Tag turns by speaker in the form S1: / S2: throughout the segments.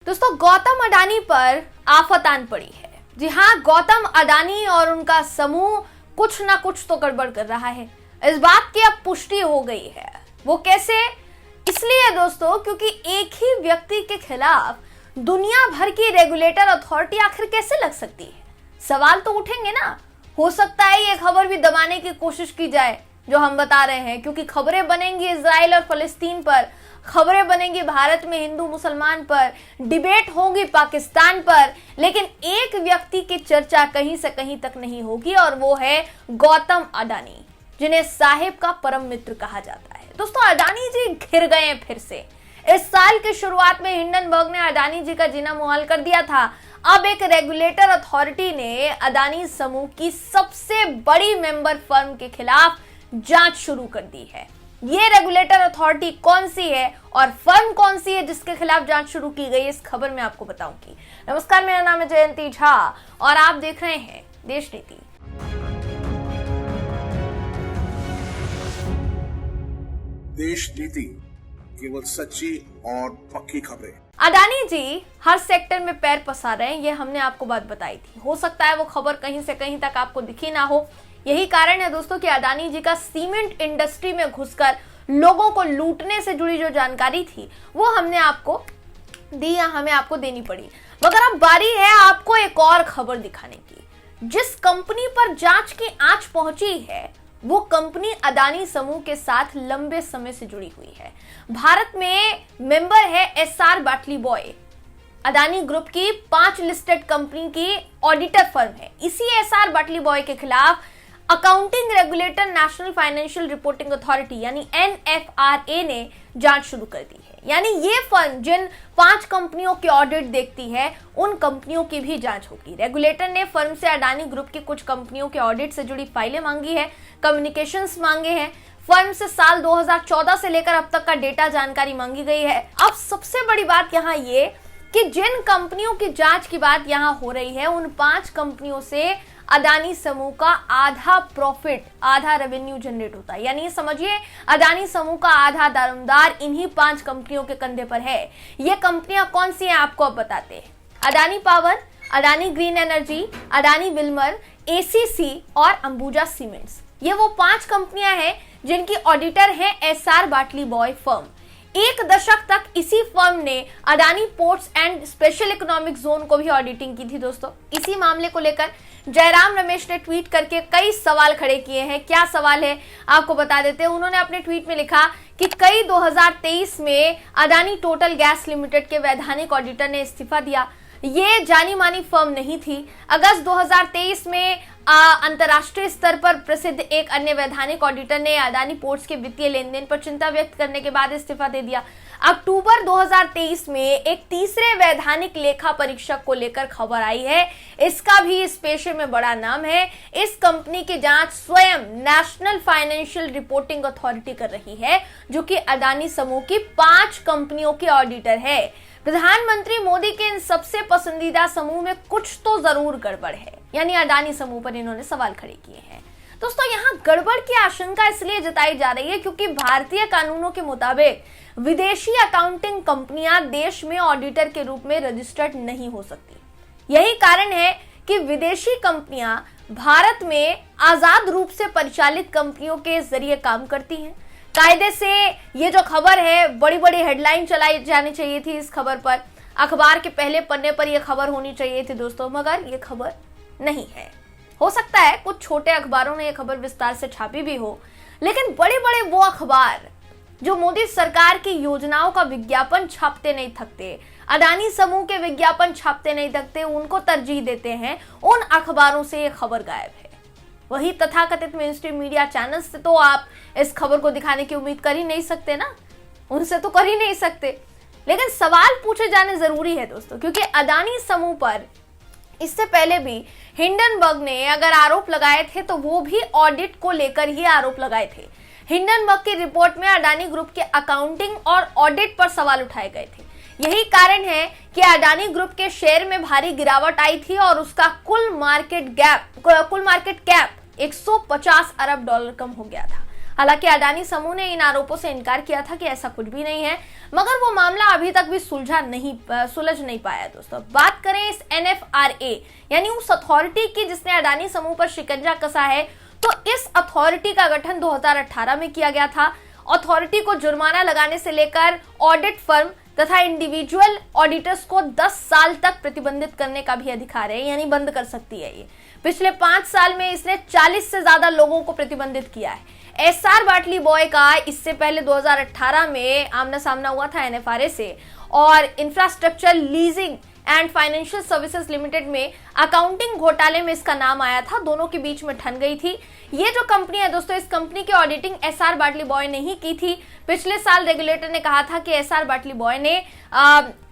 S1: दोस्तों, गौतम अडानी पर आफत आन पड़ी है। जी हाँ, गौतम अडानी और उनका समूह कुछ ना कुछ तो गड़बड़ कर रहा है। इस बात की अब पुष्टि हो गई है। वो कैसे? इसलिए दोस्तों, क्योंकि एक ही व्यक्ति के खिलाफ दुनिया भर की रेगुलेटर अथॉरिटी आखिर कैसे लग सकती है? सवाल तो उठेंगे ना। हो सकता है ये खबर भी दबाने की कोशिश की जाए जो हम बता रहे हैं, क्योंकि खबरें बनेंगी इजराइल और फलस्तीन पर, खबरें बनेंगी भारत में हिंदू मुसलमान पर, डिबेट होगी पाकिस्तान पर, लेकिन एक व्यक्ति की चर्चा कहीं से कहीं तक नहीं होगी और वो है गौतम अडानी, जिन्हें साहिब का परम मित्र कहा जाता है। दोस्तों, अडानी जी घिर गए हैं फिर से। इस साल की शुरुआत में हिंडनबर्ग ने अडानी जी का जीना मुहाल कर दिया था। अब एक रेगुलेटर अथॉरिटी ने अडानी समूह की सबसे बड़ी मेंबर फर्म के खिलाफ जांच शुरू कर दी है। ये रेगुलेटर अथॉरिटी कौन सी है और फर्म कौन सी है जिसके खिलाफ जांच शुरू की गई, इस खबर में आपको बताऊंगी। नमस्कार, मेरा नाम है जयंती झा और आप देख रहे हैं देश नीति।
S2: देश नीति, केवल सच्ची और पक्की खबरें।
S1: अडानी जी हर सेक्टर में पैर पसार रहे हैं, ये हमने आपको बात बताई थी। हो सकता है वो खबर कहीं से कहीं तक आपको दिखी ना हो। यही कारण है दोस्तों कि अडानी जी का सीमेंट इंडस्ट्री में घुसकर लोगों को लूटने से जुड़ी जो जानकारी थी वो हमने आपको दी या हमें आपको देनी पड़ी। मगर अब बारी है आपको एक और खबर दिखाने की। जिस कंपनी पर जांच की आंच पहुंची है वो कंपनी अडानी समूह के साथ लंबे समय से जुड़ी हुई है। भारत में मेंबर है एसआर बाटली बॉय, अडानी ग्रुप की 5 लिस्टेड कंपनी की ऑडिटर फर्म है। इसी एसआर बाटली बॉय के खिलाफ accounting regulator national financial reporting authority यानी एनएफआरए ने जांच शुरू कर दी है। यानी ये फर्म जिन 5 कंपनियों की ऑडिट देखती है उन कंपनियों की भी जांच होगी। रेगुलेटर ने फर्म से अडानी ग्रुप की कुछ कंपनियों के ऑडिट से जुड़ी फाइलें मांगी है, कम्युनिकेशंस मांगे हैं। फर्म से साल 2014 से लेकर अब तक का डेटा जानकारी मांगी गई है। अब सबसे बड़ी बात यहाँ ये कि जिन कंपनियों की जांच की बात यहाँ हो रही है उन 5 कंपनियों से अडानी समूह का आधा प्रॉफिट, आधा रेवेन्यू जनरेट होता है। यानी समझिए अडानी समूह का आधा दारोमदार इन्हीं 5 कंपनियों के कंधे पर है। ये कंपनियां कौन सी हैं आपको अब बताते हैं। Adani power, Adani green energy, Adani Wilmer, ACC और अंबुजा सीमेंट्स। ये वो 5 कंपनियां हैं जिनकी ऑडिटर है एसआर बाटली बॉय फर्म। 1 दशक तक इसी फर्म ने Adani ports and special economic zone को भी ऑडिटिंग की थी। दोस्तों, इसी मामले को लेकर जयराम रमेश ने ट्वीट करके कई सवाल खड़े किए हैं। क्या सवाल है आपको बता देते हैं। उन्होंने अपने ट्वीट में लिखा कि कई 2023 में अडानी टोटल गैस लिमिटेड के वैधानिक ऑडिटर ने इस्तीफा दिया। ये जानी मानी फर्म नहीं थी। अगस्त 2023 में अंतर्राष्ट्रीय स्तर पर प्रसिद्ध एक अन्य वैधानिक ऑडिटर ने अडानी पोर्ट्स के वित्तीय लेन देन पर चिंता व्यक्त करने के बाद इस्तीफा दे दिया। अक्टूबर 2023 में एक तीसरे वैधानिक लेखा परीक्षक को लेकर खबर आई है। इसका भी इस पेशे में बड़ा नाम है। इस कंपनी की जांच स्वयं नेशनल फाइनेंशियल रिपोर्टिंग अथॉरिटी कर रही है, जो कि अडानी समूह की 5 कंपनियों की ऑडिटर है। प्रधानमंत्री मोदी के इन सबसे पसंदीदा समूह में कुछ तो जरूर गड़बड़ है। यानी अडानी समूह पर इन्होंने सवाल खड़े किए हैं। दोस्तों, यहाँ गड़बड़ की आशंका इसलिए जताई जा रही है क्योंकि भारतीय कानूनों के मुताबिक विदेशी अकाउंटिंग कंपनियां देश में ऑडिटर के रूप में रजिस्टर्ड नहीं हो सकती। यही कारण है कि विदेशी कंपनियां भारत में आजाद रूप से परिचालित कंपनियों के जरिए काम करती हैं। कायदे से ये जो खबर है, बड़ी बड़ी हेडलाइन चलाई जानी चाहिए थी इस खबर पर, अखबार के पहले पन्ने पर यह खबर होनी चाहिए थी दोस्तों, मगर ये खबर नहीं है। हो सकता है कुछ छोटे अखबारों ने यह खबर विस्तार से छापी भी हो, लेकिन बड़े बड़े वो अखबार जो मोदी सरकार की योजनाओं का विज्ञापन छापते नहीं थकते, अडानी समूह के विज्ञापन छापते नहीं थकते, उनको तरजीह देते हैं, उन अखबारों से ये खबर गायब है। वही तथाकथित मेन स्ट्रीम मीडिया चैनल से तो आप इस खबर को दिखाने की उम्मीद कर ही नहीं सकते ना, उनसे तो कर ही नहीं सकते। लेकिन सवाल पूछे जाने जरूरी है दोस्तों, क्योंकि अडानी समूह पर इससे पहले भी हिंडनबर्ग ने अगर आरोप लगाए थे तो वो भी ऑडिट को लेकर ही आरोप लगाए थे। हिंडनबर्ग की रिपोर्ट में अडानी ग्रुप के अकाउंटिंग और ऑडिट पर सवाल उठाए गए थे। यही कारण है कि अडानी ग्रुप के शेयर में भारी गिरावट आई थी और उसका कुल मार्केट कैप 150 अरब डॉलर कम हो गया था। हालांकि अडानी समूह ने इन आरोपों से इनकार किया था कि ऐसा कुछ भी नहीं है, मगर वो मामला अभी तक भी सुलझ नहीं पाया। दोस्तों, बात करें इस NFRA यानी उस अथॉरिटी की जिसने अडानी समूह पर शिकंजा कसा है, तो इस अथॉरिटी का गठन 2018 में किया गया था। अथॉरिटी को जुर्माना लगाने से लेकर ऑडिट फर्म तथा इंडिविजुअल ऑडिटर्स को 10 साल तक प्रतिबंधित करने का भी अधिकार है, यानी बंद कर सकती है ये। पिछले 5 साल में इसने 40 से ज्यादा लोगों को प्रतिबंधित किया है। SR बाटली बॉय का इससे पहले 2018 में आमना सामना हुआ था NFRA से, और infrastructure leasing and financial services limited में अकाउंटिंग घोटाले में इसका नाम आया था। दोनों के बीच में ठन गई थी। ये जो कंपनी है दोस्तों, इस कंपनी की ऑडिटिंग SR बाटली बॉय ने ही की थी। पिछले साल रेगुलेटर ने कहा था कि SR बाटली बॉय ने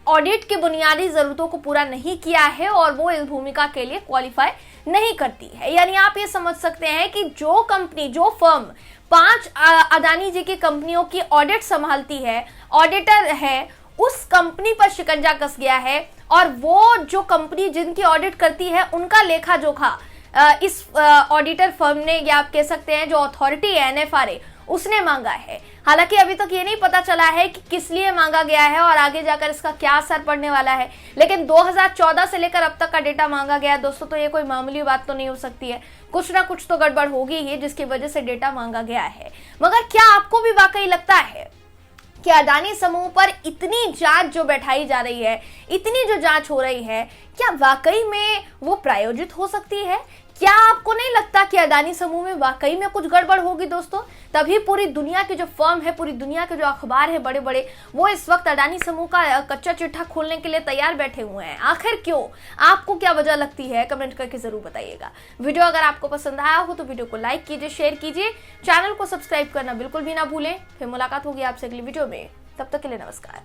S1: ऑडिट की बुनियादी जरूरतों को पूरा नहीं किया है और वो इस भूमिका के लिए क्वालिफाई नहीं करती है। यानी आप ये समझ सकते हैं कि जो कंपनी, जो फर्म 5 अडानी जी की कंपनियों की ऑडिट संभालती है, ऑडिटर है, उस कंपनी पर शिकंजा कस गया है, और वो जो कंपनी जिनकी ऑडिट करती है उनका लेखा जोखा इस ऑडिटर फर्म ने, या आप कह सकते हैं जो अथॉरिटी है NFRA, उसने मांगा है। हालांकि अभी तक ये नहीं पता चला है कि किस लिए मांगा गया है और आगे जाकर इसका क्या असर पड़ने वाला है, लेकिन 2014 से लेकर अब तक का डेटा मांगा गया है दोस्तों, तो ये कोई मामूली बात तो नहीं हो सकती है। कुछ ना कुछ तो गड़बड़ होगी ही जिसकी वजह से डेटा मांगा गया है। मगर क्या आपको भी वाकई लगता है कि अडानी समूह पर इतनी जांच जो बैठाई जा रही है, इतनी जो जांच हो रही है, क्या वाकई में वो प्रायोजित हो सकती है? क्या आपको नहीं लगता कि अडानी समूह में वाकई में कुछ गड़बड़ होगी दोस्तों? तभी पूरी दुनिया की जो फर्म है, पूरी दुनिया के जो अखबार है बड़े बड़े, वो इस वक्त अडानी समूह का कच्चा चिट्ठा खोलने के लिए तैयार बैठे हुए हैं। आखिर क्यों? आपको क्या वजह लगती है? कमेंट करके जरूर बताइएगा। वीडियो अगर आपको पसंद आया हो तो वीडियो को लाइक कीजिए, शेयर कीजिए, चैनल को सब्सक्राइब करना बिल्कुल भी ना भूलें। फिर मुलाकात होगी आपसे अगली वीडियो में, तब तक के लिए नमस्कार।